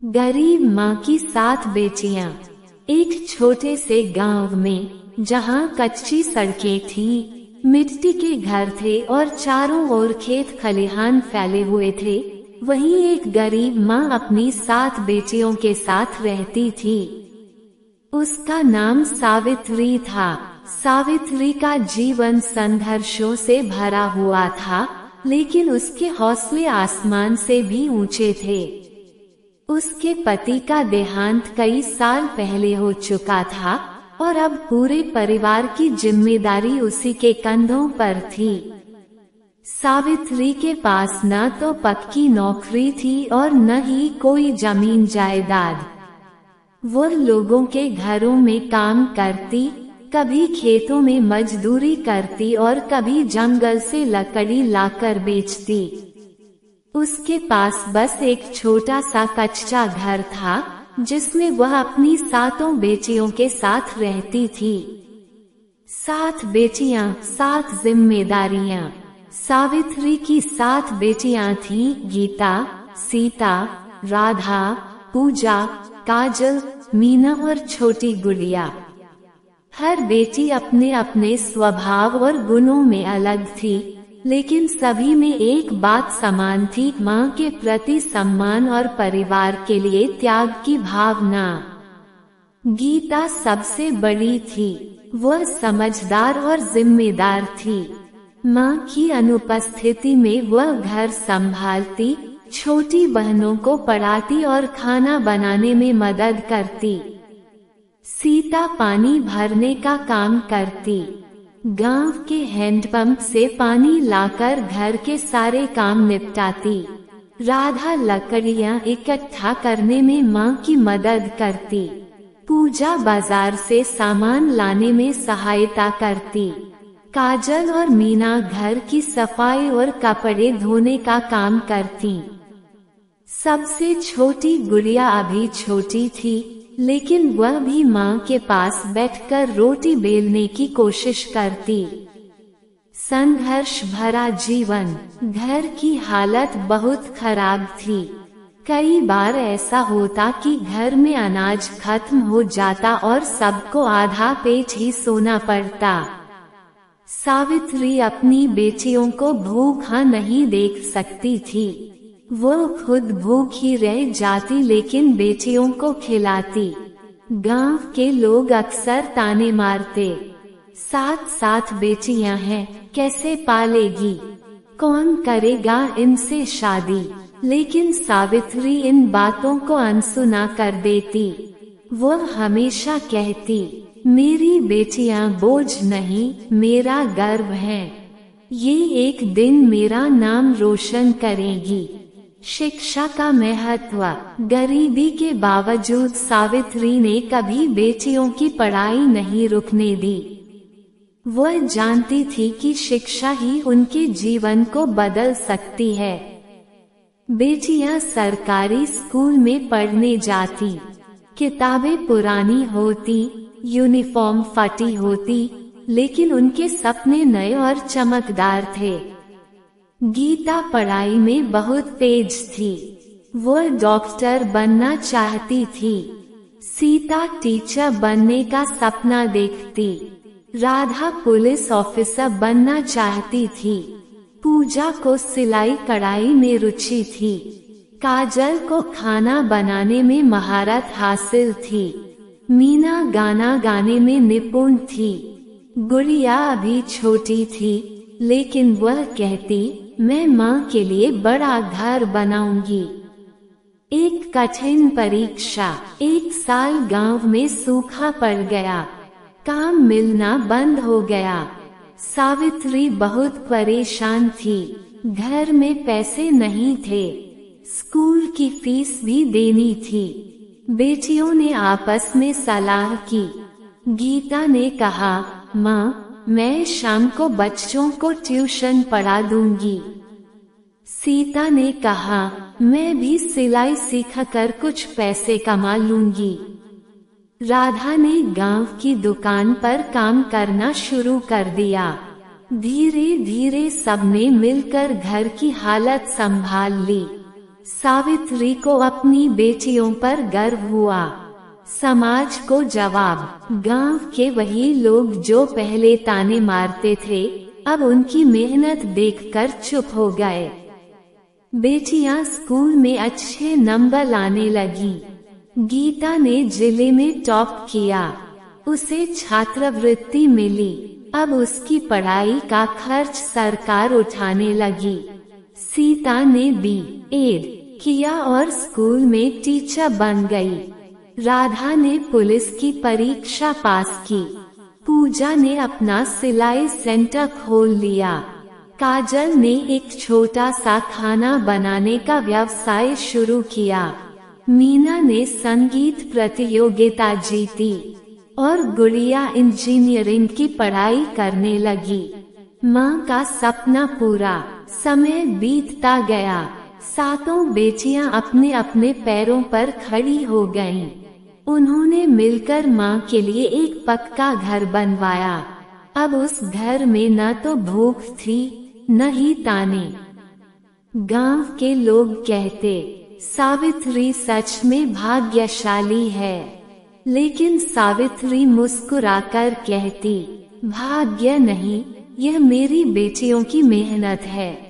गरीब माँ की 7 बेटियां। एक छोटे से गांव में, जहाँ कच्ची सड़कें थीं, मिट्टी के घर थे और चारों ओर खेत खलिहान फैले हुए थे, वहीं एक गरीब माँ अपनी 7 बेटियों के साथ रहती थी। उसका नाम सावित्री था। सावित्री का जीवन संघर्षों से भरा हुआ था, लेकिन उसके हौसले आसमान से भी ऊंचे थे। उसके पति का देहांत कई साल पहले हो चुका था और अब पूरे परिवार की जिम्मेदारी उसी के कंधों पर थी। सावित्री के पास न तो पक्की नौकरी थी और न ही कोई जमीन जायदाद। वो लोगों के घरों में काम करती, कभी खेतों में मजदूरी करती और कभी जंगल से लकड़ी लाकर बेचती। उसके पास बस एक छोटा सा कच्चा घर था, जिसमें वह अपनी 7 बेटियों के साथ रहती थी। 7 बेटियां, 7 जिम्मेदारियां। सावित्री की 7 बेटियां थीं गीता, सीता, राधा, पूजा, काजल, मीना और छोटी गुड़िया। हर बेटी अपने अपने स्वभाव और गुणों में अलग थी, लेकिन सभी में एक बात समान थी, माँ के प्रति सम्मान और परिवार के लिए त्याग की भावना। गीता सबसे बड़ी थी। वह समझदार और जिम्मेदार थी। माँ की अनुपस्थिति में वह घर संभालती, छोटी बहनों को पढ़ाती और खाना बनाने में मदद करती। सीता पानी भरने का काम करती, गांव के हैंडपंप से पानी लाकर घर के सारे काम निपटाती। राधा लकड़ियां इकट्ठा करने में मां की मदद करती। पूजा बाजार से सामान लाने में सहायता करती। काजल और मीना घर की सफाई और कपड़े धोने का काम करती। सबसे छोटी गुड़िया अभी छोटी थी, लेकिन वह भी माँ के पास बैठकर रोटी बेलने की कोशिश करती। संघर्ष भरा जीवन। घर की हालत बहुत खराब थी। कई बार ऐसा होता कि घर में अनाज खत्म हो जाता और सबको आधा पेट ही सोना पड़ता। सावित्री अपनी बेटियों को भूखा नहीं देख सकती थी। वो खुद भूखी रह जाती, लेकिन बेटियों को खिलाती। गांव के लोग अक्सर ताने मारते, 7 बेटियां हैं, कैसे पालेगी, कौन करेगा इनसे शादी। लेकिन सावित्री इन बातों को अनसुना कर देती। वो हमेशा कहती, मेरी बेटियां बोझ नहीं, मेरा गर्व है। ये एक दिन मेरा नाम रोशन करेगी। शिक्षा का महत्व। गरीबी के बावजूद सावित्री ने कभी बेटियों की पढ़ाई नहीं रुकने दी। वह जानती थी कि शिक्षा ही उनके जीवन को बदल सकती है। बेटियां सरकारी स्कूल में पढ़ने जाती, किताबें पुरानी होती, यूनिफॉर्म फटी होती, लेकिन उनके सपने नए और चमकदार थे। गीता पढ़ाई में बहुत तेज थी। वो डॉक्टर बनना चाहती थी। सीता टीचर बनने का सपना देखती। राधा पुलिस ऑफिसर बनना चाहती थी। पूजा को सिलाई कढ़ाई में रुचि थी। काजल को खाना बनाने में महारत हासिल थी। मीना गाना गाने में निपुण थी। गुड़िया अभी छोटी थी, लेकिन वह कहती, मैं माँ के लिए बड़ा घर बनाऊंगी। एक कठिन परीक्षा। एक साल गांव में सूखा पड़ गया। काम मिलना बंद हो गया। सावित्री बहुत परेशान थी। घर में पैसे नहीं थे। स्कूल की फीस भी देनी थी। बेटियों ने आपस में सलाह की। गीता ने कहा, माँ, मैं शाम को बच्चों को ट्यूशन पढ़ा दूंगी। सीता ने कहा, मैं भी सिलाई सीखकर कुछ पैसे कमा लूंगी। राधा ने गांव की दुकान पर काम करना शुरू कर दिया। धीरे धीरे सबने मिलकर घर की हालत संभाल ली। सावित्री को अपनी बेटियों पर गर्व हुआ। समाज को जवाब, गांव के वही लोग जो पहले ताने मारते थे, अब उनकी मेहनत देखकर चुप हो गए। बेटियां स्कूल में अच्छे नंबर लाने लगी। गीता ने जिले में टॉप किया, उसे छात्रवृत्ति मिली। अब उसकी पढ़ाई का खर्च सरकार उठाने लगी। सीता ने BEd किया और स्कूल में टीचर बन गई। राधा ने पुलिस की परीक्षा पास की। पूजा ने अपना सिलाई सेंटर खोल लिया। काजल ने एक छोटा सा खाना बनाने का व्यवसाय शुरू किया। मीना ने संगीत प्रतियोगिता जीती और गुड़िया इंजीनियरिंग की पढ़ाई करने लगी। माँ का सपना पूरा। समय बीतता गया। सातों बेटियां अपने अपने पैरों पर खड़ी हो गईं। उन्होंने मिलकर माँ के लिए एक पक्का घर बनवाया। अब उस घर में न तो भूख थी, न ही ताने। गांव के लोग कहते, सावित्री सच में भाग्यशाली है। लेकिन सावित्री मुस्कुराकर कहती, भाग्य नहीं, यह मेरी बेटियों की मेहनत है।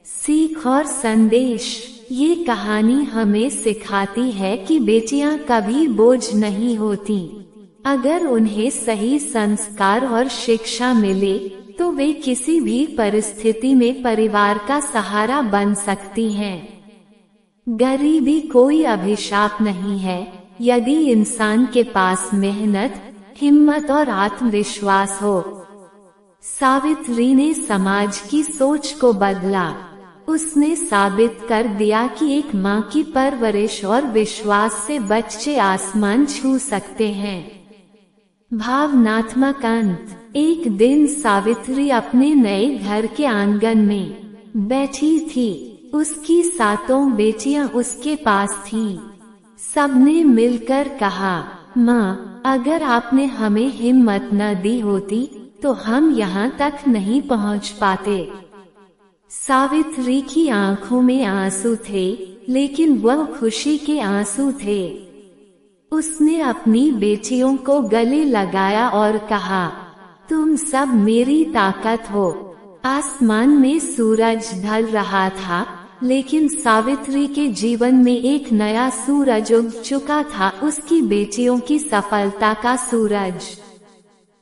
सीख और संदेश, ये कहानी हमें सिखाती है कि बेटियां कभी बोझ नहीं होती। अगर उन्हें सही संस्कार और शिक्षा मिले तो वे किसी भी परिस्थिति में परिवार का सहारा बन सकती हैं। गरीबी कोई अभिशाप नहीं है, यदि इंसान के पास मेहनत, हिम्मत और आत्मविश्वास हो। सावित्री ने समाज की सोच को बदला। उसने साबित कर दिया कि एक माँ की परवरिश और विश्वास से बच्चे आसमान छू सकते हैं। भावनात्मक अंत। एक दिन सावित्री अपने नए घर के आंगन में बैठी थी। उसकी सातों बेटियां उसके पास थीं। सबने मिलकर कहा, माँ, अगर आपने हमें हिम्मत न दी होती तो हम यहाँ तक नहीं पहुँच पाते। सावित्री की आंखों में आंसू थे, लेकिन वह खुशी के आंसू थे। उसने अपनी बेटियों को गले लगाया और कहा, तुम सब मेरी ताकत हो। आसमान में सूरज ढल रहा था, लेकिन सावित्री के जीवन में एक नया सूरज उग चुका था, उसकी बेटियों की सफलता का सूरज।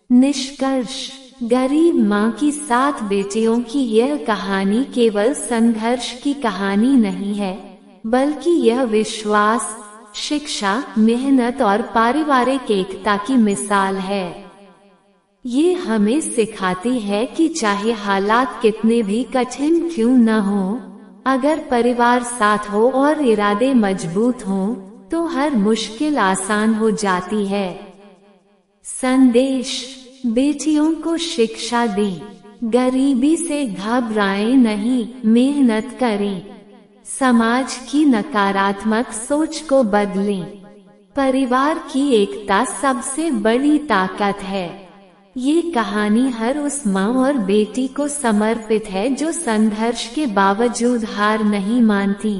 निष्कर्ष। गरीब माँ की 7 बेटियों की यह कहानी केवल संघर्ष की कहानी नहीं है, बल्कि यह विश्वास, शिक्षा, मेहनत और पारिवारिक एकता की मिसाल है। ये हमें सिखाती है कि चाहे हालात कितने भी कठिन क्यों न हो, अगर परिवार साथ हो और इरादे मजबूत हों, तो हर मुश्किल आसान हो जाती है। संदेश। बेटियों को शिक्षा दें, गरीबी से घबराएं नहीं, मेहनत करें। समाज की नकारात्मक सोच को बदलें। परिवार की एकता सबसे बड़ी ताकत है। ये कहानी हर उस माँ और बेटी को समर्पित है जो संघर्ष के बावजूद हार नहीं मानती।